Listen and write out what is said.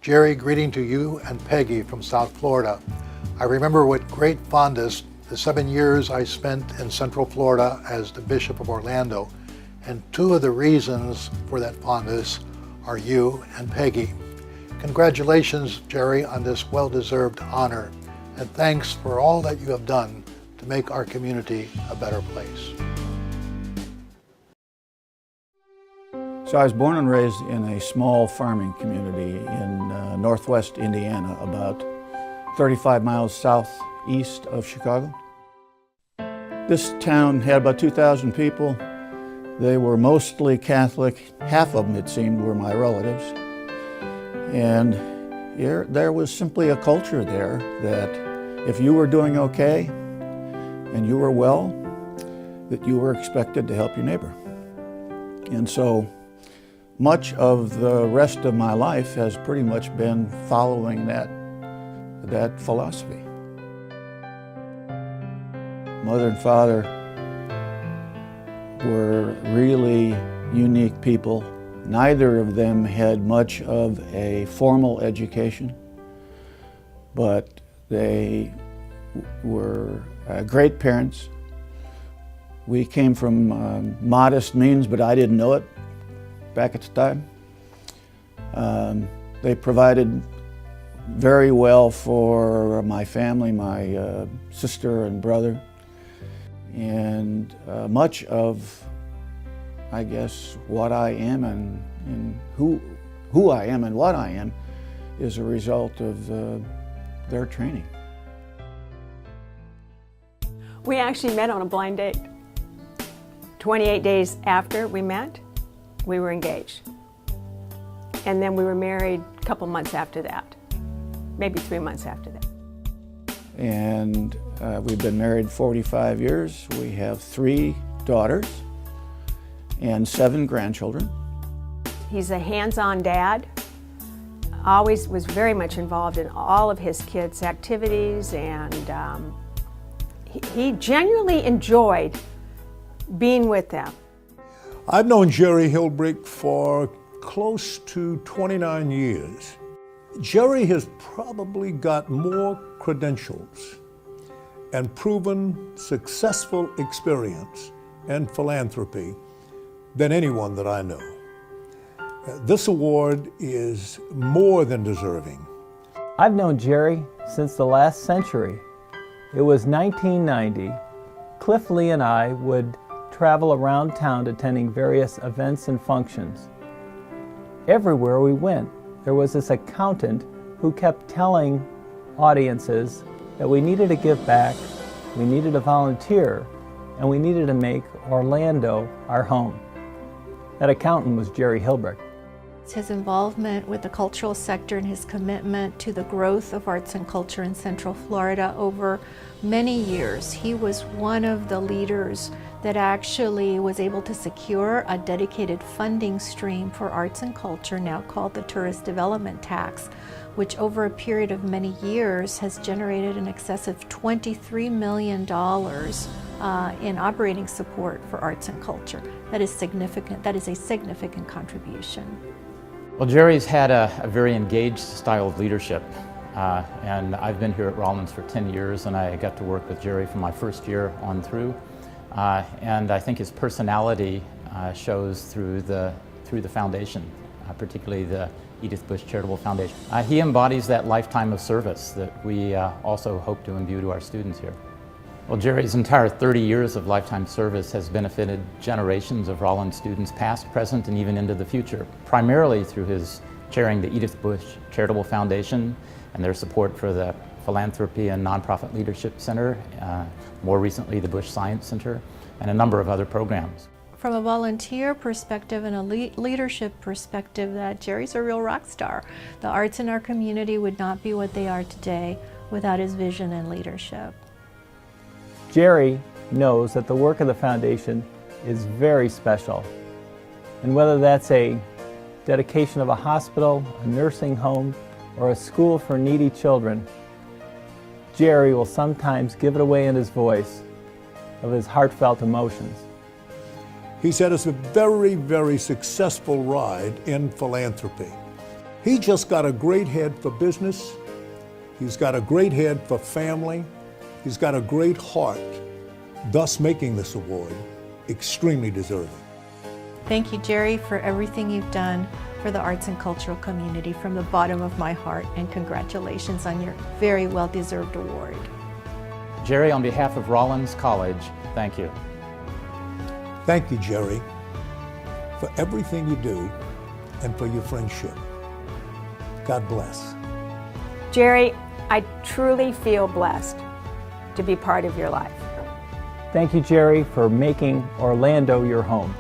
Jerry, greeting to you and Peggy from South Florida. I remember with great fondness the 7 years I spent in Central Florida as the Bishop of Orlando, and two of the reasons for that fondness are you and Peggy. Congratulations, Jerry, on this well-deserved honor, and thanks for all that you have done to make our community a better place. So I was born and raised in a small farming community in northwest Indiana, about 35 miles southeast of Chicago. This town had about 2,000 people. They were mostly Catholic. Half of them, it seemed, were my relatives. And there was simply a culture there that if you were doing okay and you were well, that you were expected to help your neighbor. And so much of the rest of my life has pretty much been following that philosophy. Mother and father were really unique people. Neither of them had much of a formal education, but they were great parents. We came from modest means, but I didn't know it back at the time. They provided very well for my family, my sister and brother, and much of, I guess, what I am and who I am and what I am is a result of their training. We actually met on a blind date. 28 days after we met, we were engaged. And then we were married a couple months after that, maybe 3 months after that. And we've been married 45 years. We have 3 daughters and 7 grandchildren. He's a hands-on dad. Always was very much involved in all of his kids' activities, and he genuinely enjoyed being with them. I've known Jerry Hilbrich for close to 29 years. Jerry has probably got more credentials and proven successful experience and philanthropy than anyone that I know. This award is more than deserving. I've known Jerry since the last century. It was 1990. Cliff Lee and I would travel around town attending various events and functions. Everywhere we went, there was this accountant who kept telling audiences that we needed to give back, we needed to volunteer, and we needed to make Orlando our home. That accountant was Jerry Hilbrich. His involvement with the cultural sector and his commitment to the growth of arts and culture in Central Florida over many years. He was one of the leaders that actually was able to secure a dedicated funding stream for arts and culture, now called the Tourist Development Tax, which over a period of many years has generated in excess of $23 million in operating support for arts and culture. That is significant. That is a significant contribution. Well, Jerry's had a very engaged style of leadership, and I've been here at Rollins for 10 years, and I got to work with Jerry from my first year on through. And I think his personality shows through the foundation, particularly the Edyth Bush Charitable Foundation. He embodies that lifetime of service that we also hope to imbue to our students here. Well, Jerry's entire 30 years of lifetime service has benefited generations of Rollins students, past, present, and even into the future, primarily through his chairing the Edyth Bush Charitable Foundation and their support for the Philanthropy and Nonprofit Leadership Center, more recently the Bush Science Center, and a number of other programs. From a volunteer perspective and a leadership perspective, that Jerry's a real rock star. The arts in our community would not be what they are today without his vision and leadership. Jerry knows that the work of the foundation is very special. And whether that's a dedication of a hospital, a nursing home, or a school for needy children, Jerry will sometimes give it away in his voice of his heartfelt emotions. He's had us a very, very successful ride in philanthropy. He just got a great head for business. He's got a great head for family. He's got a great heart, thus making this award extremely deserving. Thank you, Jerry, for everything you've done for the arts and cultural community from the bottom of my heart, and congratulations on your very well-deserved award. Jerry, on behalf of Rollins College, thank you. Thank you, Jerry, for everything you do and for your friendship. God bless. Jerry, I truly feel blessed to be part of your life. Thank you, Jerry, for making Orlando your home.